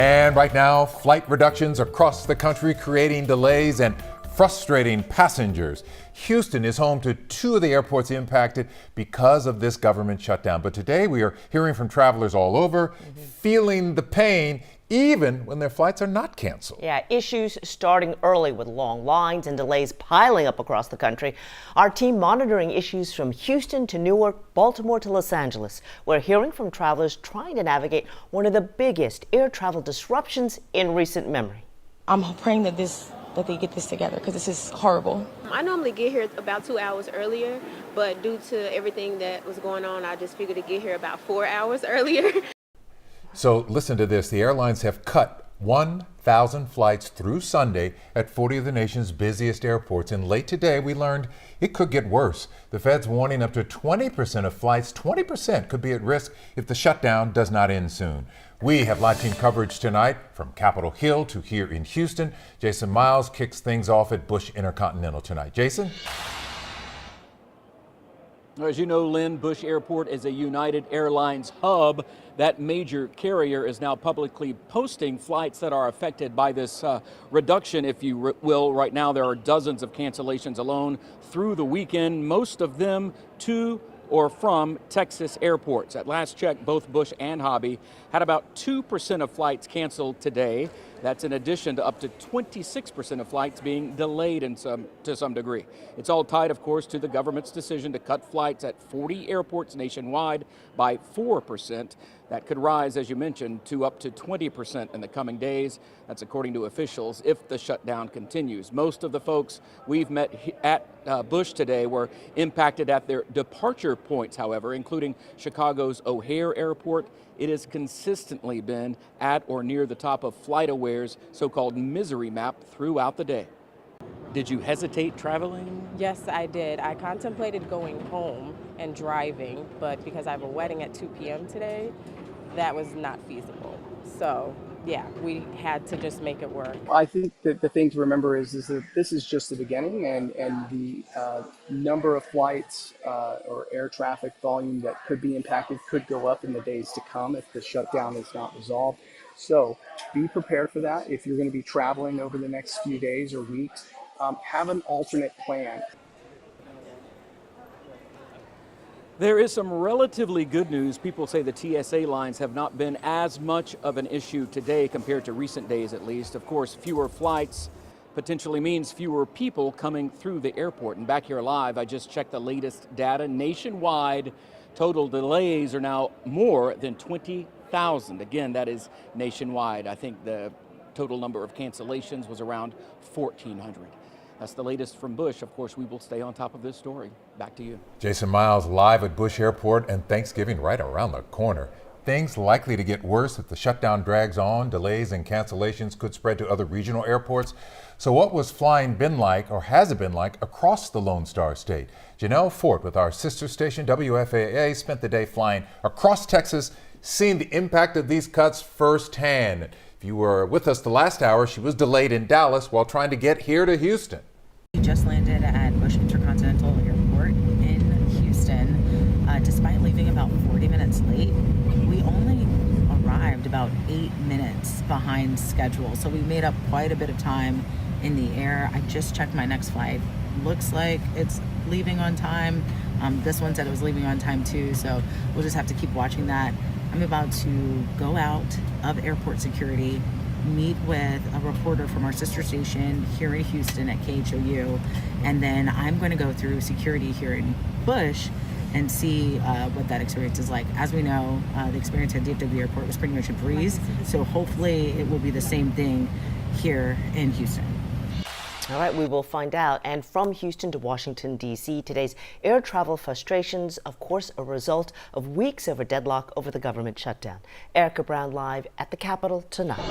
And right now, flight reductions across the country creating delays and frustrating passengers. Houston is home to two of the airports impacted because of this government shutdown. But today we are hearing from travelers all over, feeling the pain even when their flights are not canceled. Yeah, issues starting early with long lines and delays piling up across the country. Our team monitoring issues from Houston to Newark, Baltimore to Los Angeles. We're hearing from travelers trying to navigate one of the biggest air travel disruptions in recent memory. I'm praying that they get this together because this is horrible. I normally get here about 2 hours earlier, but due to everything that was going on, I just figured to get here about 4 hours earlier. So listen to this. The airlines have cut 1,000 flights through Sunday at 40 of the nation's busiest airports. And late today, we learned it could get worse. The Fed's warning up to 20% of flights, 20% could be at risk if the shutdown does not end soon. We have live team coverage tonight from Capitol Hill to here in Houston. Jason Miles kicks things off at Bush Intercontinental tonight. Jason? As you know, Lynn, Bush Airport is a United Airlines hub. That major carrier is now publicly posting flights that are affected by this reduction, if you will. Right now, there are dozens of cancellations alone through the weekend, most of them to or from Texas airports. At last check, both Bush and Hobby had about 2% of flights canceled today. That's in addition to up to 26% of flights being delayed to some degree. It's all tied, of course, to the government's decision to cut flights at 40 airports nationwide by 4%. That could rise, as you mentioned, to up to 20% in the coming days. That's according to officials if the shutdown continues. Most of the folks we've met at Bush today were impacted at their departure points, however, including Chicago's O'Hare Airport. It has consistently been at or near the top of FlightAware's so-called misery map throughout the day. Did you hesitate traveling? Yes, I did. I contemplated going home and driving, but because I have a wedding at 2 p.m. today, that was not feasible. So, yeah, we had to just make it work. I think that the thing to remember is that this is just the beginning, and the number of flights or air traffic volume that could be impacted could go up in the days to come if the shutdown is not resolved. So be prepared for that. If you're going to be traveling over the next few days or weeks, have an alternate plan. There is some relatively good news. People say the TSA lines have not been as much of an issue today compared to recent days, at least. Of course, fewer flights potentially means fewer people coming through the airport. And back here live, I just checked the latest data. Nationwide, total delays are now more than 20,000. Again, that is nationwide. I think the total number of cancellations was around 1,400. That's the latest from Bush. Of course, we will stay on top of this story. Back to you. Jason Miles live at Bush Airport, and Thanksgiving right around the corner. Things likely to get worse if the shutdown drags on. Delays and cancellations could spread to other regional airports. So what was flying been like, or has it been like, across the Lone Star State? Janelle Fort with our sister station WFAA spent the day flying across Texas, seeing the impact of these cuts firsthand. If you were with us the last hour, she was delayed in Dallas while trying to get here to Houston. We just landed at Bush Intercontinental Airport in Houston. Despite leaving about 40 minutes late, we only arrived about 8 minutes behind schedule. So we made up quite a bit of time in the air. I just checked my next flight. Looks like it's leaving on time. This one said it was leaving on time too, so we'll just have to keep watching that. I'm about to go out of airport security, meet with a reporter from our sister station here in Houston at KHOU, and then I'm going to go through security here in Bush and see what that experience is like. As we know, the experience at DFW Airport was pretty much a breeze, so hopefully it will be the same thing here in Houston. All right, we will find out. And from Houston to Washington, D.C., today's air travel frustrations, of course, a result of weeks of a deadlock over the government shutdown. Erica Brown live at the Capitol tonight.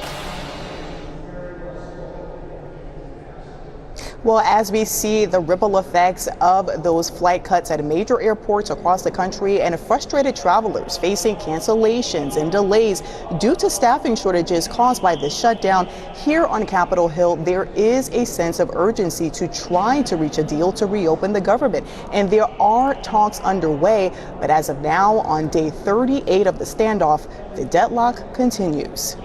Well, as we see the ripple effects of those flight cuts at major airports across the country and frustrated travelers facing cancellations and delays due to staffing shortages caused by this shutdown, here on Capitol Hill, there is a sense of urgency to try to reach a deal to reopen the government. And there are talks underway, but as of now, on day 38 of the standoff, the deadlock continues.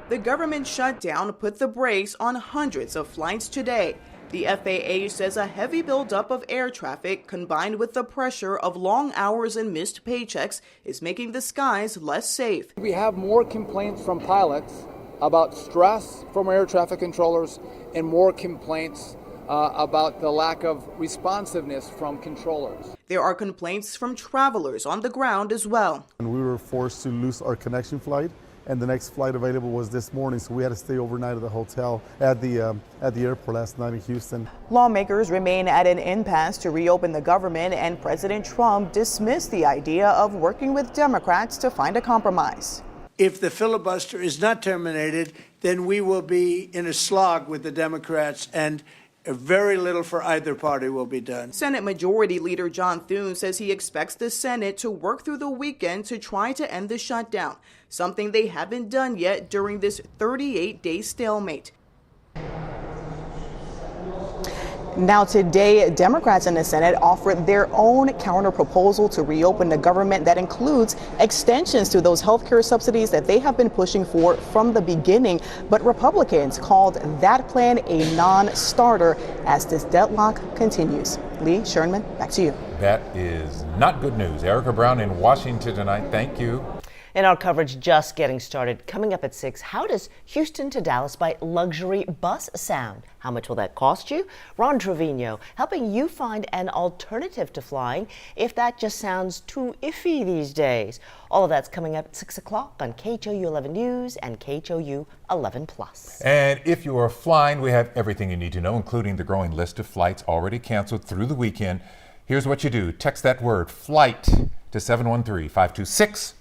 The government shutdown put the brakes on hundreds of flights today. The FAA says a heavy buildup of air traffic combined with the pressure of long hours and missed paychecks is making the skies less safe. We have more complaints from pilots about stress from air traffic controllers and more complaints about the lack of responsiveness from controllers. There are complaints from travelers on the ground as well. And we were forced to lose our connection flight, and the next flight available was this morning, so we had to stay overnight at the hotel at the airport last night in Houston. Lawmakers remain at an impasse to reopen the government, and President Trump dismissed the idea of working with Democrats to find a compromise. If the filibuster is not terminated, then we will be in a slog with the Democrats, and very little for either party will be done. Senate Majority Leader John Thune says he expects the Senate to work through the weekend to try to end the shutdown, something they haven't done yet during this 38-day stalemate. Now today, Democrats in the Senate offered their own counter-proposal to reopen the government that includes extensions to those health care subsidies that they have been pushing for from the beginning. But Republicans called that plan a non-starter as this deadlock continues. Lee Sherman, back to you. That is not good news. Erica Brown in Washington tonight. Thank you. In our coverage just getting started, coming up at 6, how does Houston to Dallas by luxury bus sound? How much will that cost you? Ron Trevino helping you find an alternative to flying if that just sounds too iffy these days. All of that's coming up at 6 o'clock on KHOU 11 News and KHOU 11+. And if you are flying, we have everything you need to know, including the growing list of flights already canceled through the weekend. Here's what you do. Text that word, FLIGHT, to 713-526-1111.